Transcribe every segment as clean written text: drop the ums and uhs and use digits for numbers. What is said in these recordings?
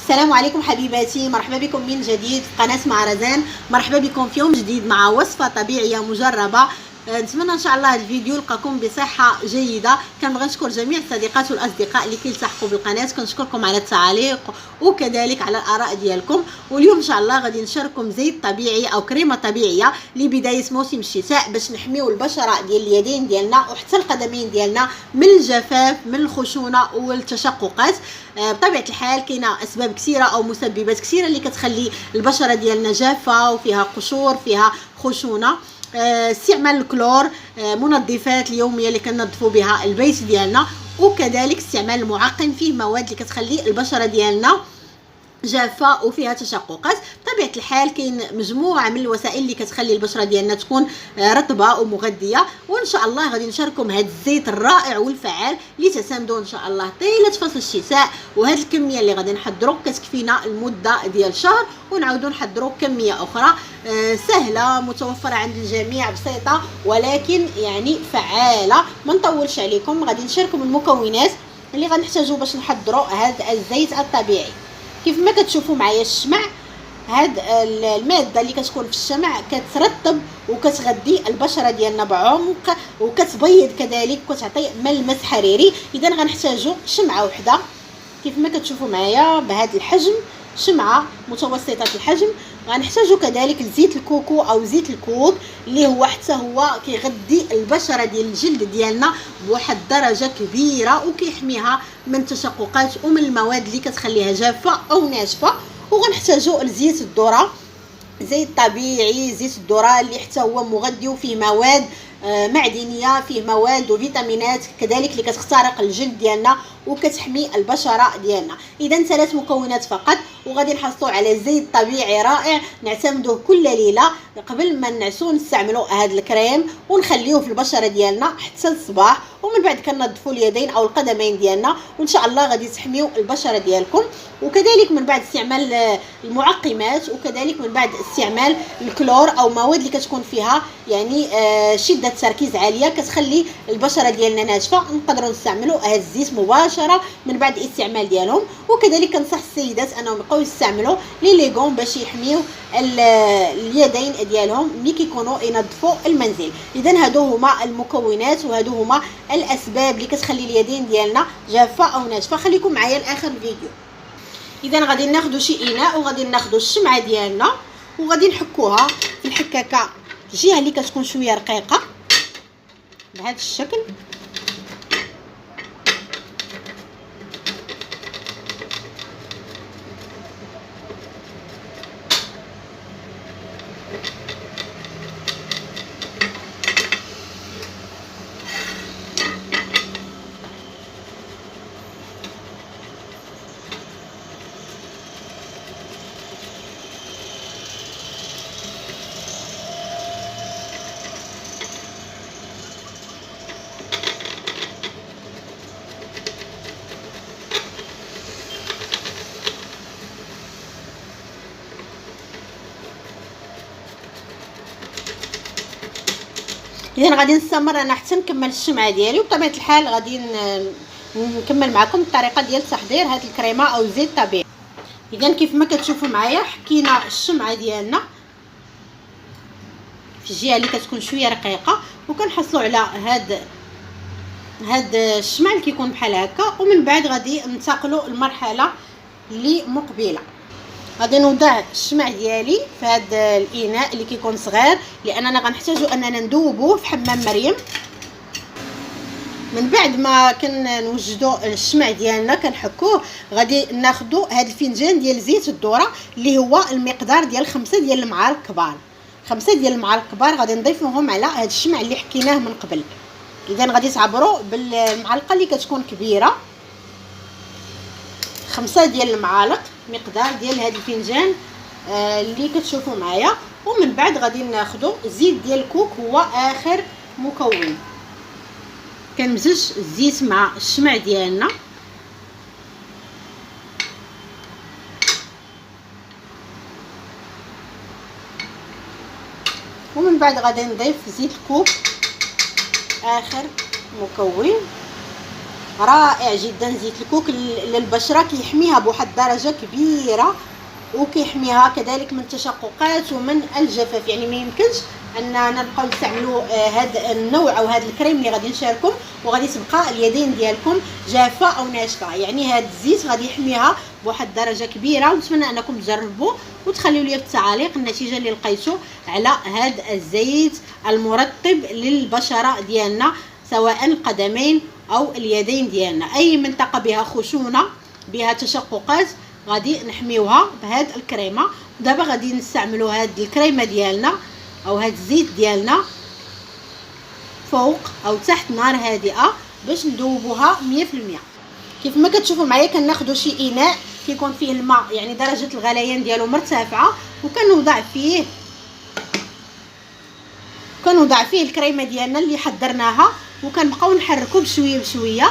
السلام عليكم حبيباتي، مرحبا بكم من جديد في قناة مع رزان. مرحبا بكم في يوم جديد مع وصفة طبيعية مجربة. نتمنى ان شاء الله هذا الفيديو يلقاكم بصحة جيدة. كنبغي نشكر جميع الصديقات والاصدقاء اللي كيلتحقوا بالقناة، كنشكركم على التعاليق وكذلك على الاراء ديالكم. واليوم ان شاء الله غادي نشارككم زيت طبيعي او كريمة طبيعية لبداية موسم الشتاء باش نحميو البشرة ديال اليدين ديالنا وحتى القدمين ديالنا من الجفاف، من الخشونة والتشققات. بطبيعه الحال كاينه اسباب كثيره او مسببات كثيره اللي كتخلي البشره ديالنا جافه وفيها قشور، فيها خشونه. استعمال الكلور، منظفات اليوميه اللي كننظفوا بها البيت ديالنا، وكذلك استعمال المعقم فيه مواد اللي كتخلي البشره ديالنا جافه وفيها تشققات. بطبيعه الحال كاين مجموعه من الوسائل اللي كتخلي البشره ديالنا تكون رطبه ومغذيه، وان شاء الله غادي نشارككم هذا الزيت الرائع والفعال اللي تعتمدوا ان شاء الله طيله فصل الشتاء. وهذه الكميه اللي غادي نحضروا كتكفينا المده ديال شهر، ونعاودوا نحضروا كميه اخرى سهله متوفره عند الجميع، بسيطه ولكن يعني فعاله. ما نطولش عليكم، غادي نشارككم المكونات اللي غنحتاجوا باش نحضروا هذا الزيت الطبيعي. كيف ما كتشوفوا معايا الشمع، هاد الماده اللي كتكون في الشمع كترطب وكتغذي البشره ديالنا بعمق، وكتبيض كذلك وكتعطي ملمس حريري. اذا غنحتاجوا شمعه وحده كيف ما كتشوفوا معايا بهذا الحجم، شمعه متوسطه الحجم. غنحتاجوا كذلك زيت الكوكو او زيت الكوك اللي هو حتى هو كيغذي البشره ديال الجلد ديالنا بواحد الدرجه كبيره وكيحميها من التشققات ومن المواد اللي كتخليها جافه او ناشفه. وغنحتاجوا زيت الذره، زيت طبيعي، زيت الذره اللي حتى هو مغذي وفيه مواد معدنيه، فيه مواد وفيتامينات كذلك اللي كتخترق الجلد ديالنا وكتحمي البشره ديالنا. اذا 3 مكونات فقط، وغادي نحصلوا على زيت طبيعي رائع نعتمدوه كل ليله قبل ما نعسو. نستعملوا هذا الكريم ونخليوه في البشره ديالنا حتى الصباح، ومن بعد كنظفوا اليدين او القدمين ديالنا، وان شاء الله غادي تحميو البشره ديالكم. وكذلك من بعد استعمال المعقمات، وكذلك من بعد استعمال الكلور او مواد اللي كتكون فيها يعني شده تركيز عاليه كتخلي البشره ديالنا ناشفه، نقدروا نستعملوا هذا الزيت مباشره من بعد الاستعمال ديالهم. وكذلك كنصح السيدات انهم يبقاو يستعملوا لي ليغون باش يحميو اليدين ديالهم ملي كيكونوا ينظفوا المنزل. اذا هادو هما المكونات وهادو هما الاسباب اللي كتخلي اليدين ديالنا جافه او ناشفه. خليكم معايا لاخر الفيديو. اذا غادي ناخذوا شي اناء وغادي ناخذوا الشمعه ديالنا وغادي نحكوها في الحكاكه الجهه اللي كتكون شويه رقيقه بهذا الشكل. اذا غادي نستمر انا حتى نكمل الشمعه ديالي، وبطبيعه الحال غادي نكمل معكم الطريقه ديال تحضير هذه الكريمه او الزيت الطبيعي. اذا كيف ما كتشوفوا معايا حكينا الشمعه ديالنا في الجهه اللي كتكون شويه رقيقه، وكنحصلوا على هاد الشمع اللي كيكون بحال هكا. ومن بعد غادي ننتقلوا للمرحله اللي مقبله. غادي نوضع الشمع ديالي في هذا الاناء اللي كيكون صغير، لاننا غنحتاجوا اننا ندوبوه في حمام مريم. من بعد ما كنوجدوا الشمع ديالنا كنحكوه، غادي ناخذوا هذا الفنجان ديال زيت الذره اللي هو المقدار ديال 5 ديال المعالق كبار. 5 ديال المعالق كبار غادي نضيفوهم على هذا الشمع اللي حكيناه من قبل. اذا غادي تعبروا بالمعلقه اللي كتكون كبيره 5 ديال المعالق مقدار ديال هذا الفنجان اللي كتشوفوا معايا. ومن بعد غادي ناخذوا زيت ديال الكوك، هو اخر مكون. كنمزج الزيت مع الشمع ديالنا، ومن بعد غادي نضيف زيت الكوك اخر مكون. رائع جدا زيت الكوك للبشره، كيحميها بواحد الدرجه كبيره، وكيحميها كذلك من التشققات ومن الجفاف. يعني ما يمكنش اننا نبقاو نستعملوا هذا النوع او هذا الكريم اللي غادي نشاركم وغادي تبقى اليدين ديالكم جافه او ناشفه. يعني هذا الزيت غادي يحميها بواحد الدرجه كبيره، ونتمنى انكم تجربوا وتخليوا لي في التعاليق النتيجه اللي لقيتوا على هذا الزيت المرطب للبشره ديالنا، سواء القدمين او اليدين ديالنا. اي منطقه بها خشونه بها تشققات غادي نحميوها بهاد الكريمه. دابا غادي نستعملوا هاد الكريمه ديالنا او هاد الزيت ديالنا فوق او تحت نار هادئه باش نذوبوها 100%. كيف ما كتشوفوا معايا كناخذوا شي اناء كيكون فيه الماء، يعني درجه الغليان ديالو مرتفعه، وكنوضع فيه الكريمه ديالنا اللي حضرناها، وكنبقاو نحركوا بشويه بشويه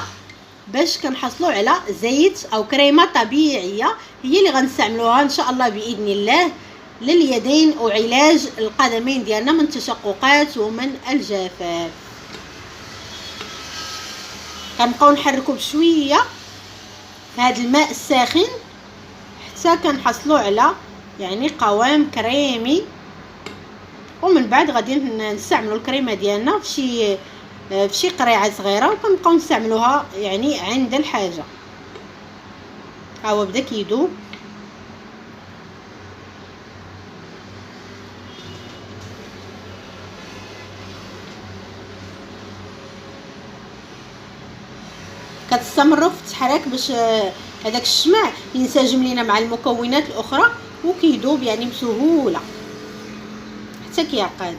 باش كنحصلوا على زيت او كريمه طبيعيه هي اللي غنستعملوها ان شاء الله باذن الله لليدين وعلاج القدمين ديالنا من التشققات ومن الجفاف. كنبقاو نحركوا بشويه في هذا الماء الساخن حتى كنحصلوا على يعني قوام كريمي، ومن بعد غادي نستعملوا الكريمه ديالنا في شي قريعه صغيره، وكنبقاو نستعملوها يعني عند الحاجه. ها هو بدا كيذوب. كتستمروا في التحرك باش هذاك الشمع ينسجم لينا مع المكونات الاخرى وكيذوب يعني بسهوله حتى كيعقد.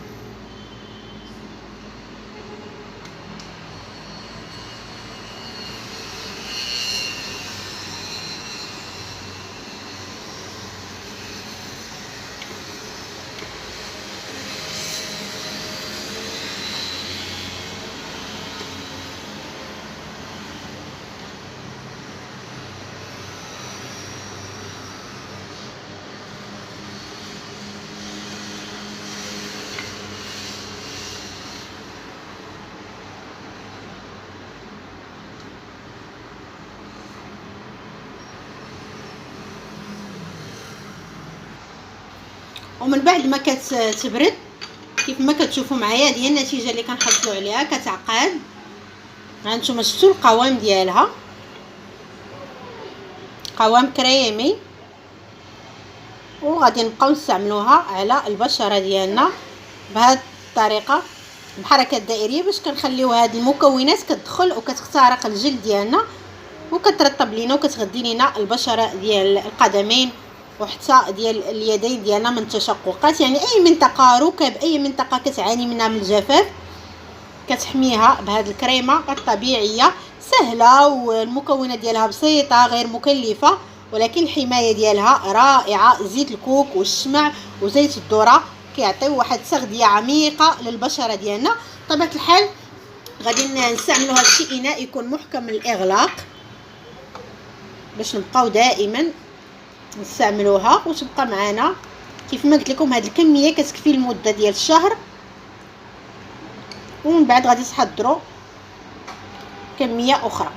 ومن بعد ما كتبرد كيف ما كتشوفوا معايا هذه هي النتيجه اللي كنحصلوا عليها. كتعقد، هانتوما شفتوا القوام ديالها، قوام كريمي، وغادي نبقاو نستعملوها على البشره ديالنا بهذه الطريقه بحركه دائريه باش كنخليو هذه المكونات كتدخل وكتخترق الجلد ديالنا وكترطب لينا وكتغذي لينا البشره ديال القدمين وحتى ديال اليدين ديالنا من التشققات. يعني اي منطقه ركب، اي منطقه كتعاني منها من الجفاف، كتحميها بهذه الكريمه الطبيعيه سهله، والمكونات ديالها بسيطه غير مكلفه، ولكن الحمايه ديالها رائعه. زيت الكوك والشمع وزيت الذره كيعطيو واحد تغذيه عميقه للبشره ديالنا. بطبيعه الحال غادي نستعملوا هذا الشيء اناء يكون محكم الاغلاق باش نبقاو دائما نستعملوها وتبقى معنا. كيف ما قلت لكم هذه الكميه كتكفي المده ديال الشهر، ومن بعد غادي تحضروا كميه اخرى.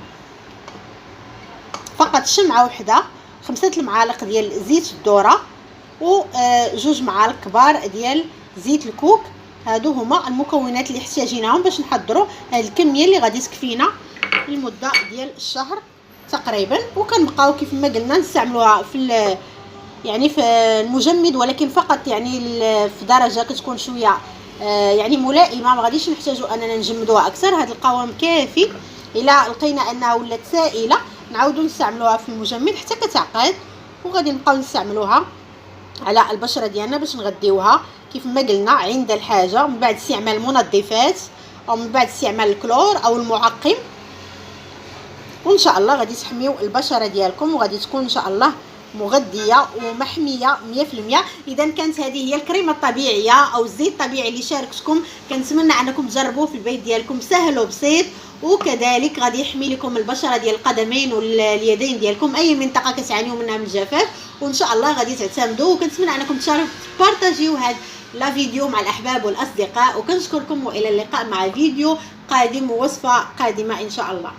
فقط شمعه وحده، 5 المعالق ديال زيت الذره و2 معالق كبار ديال زيت الكوك. هادو هما المكونات اللي احتاجيناهم باش نحضروا هذه الكميه اللي غادي تكفينا المده ديال الشهر تقريبا. وكنبقاو كيف ما قلنا نستعملوها في يعني في المجمد، ولكن فقط يعني في درجه كتكون شويه يعني ملائمه، ما غاديش نحتاجوا اننا نجمدوها اكثر. هذا القوام كافي. الا لقينا انها ولات سائله نعاودوا نستعملوها في المجمد حتى كتعقد، وغادي نبقاو نستعملوها على البشره ديالنا باش نغذيوها كيف ما قلنا عند الحاجه، من بعد استعمال المنظفات او من بعد استعمال الكلور او المعقم. وان شاء الله غادي تحميو البشره ديالكم وغادي تكون ان شاء الله مغذيه ومحميه 100%. اذا كانت هذه هي الكريمه الطبيعيه او الزيت الطبيعي اللي شاركتكم، كنتمنى انكم تجربوه في البيت ديالكم، سهل وبسيط، وكذلك غادي يحمي لكم البشره ديال القدمين واليدين ديالكم، اي منطقه كتعانيو منها من الجفاف، وان شاء الله غادي تعتمدوا. وكنتمنى انكم تبارطاجيو هذا لا فيديو مع الاحباب والاصدقاء، وكنشكركم والى اللقاء مع فيديو قادم ووصفه قادمه ان شاء الله.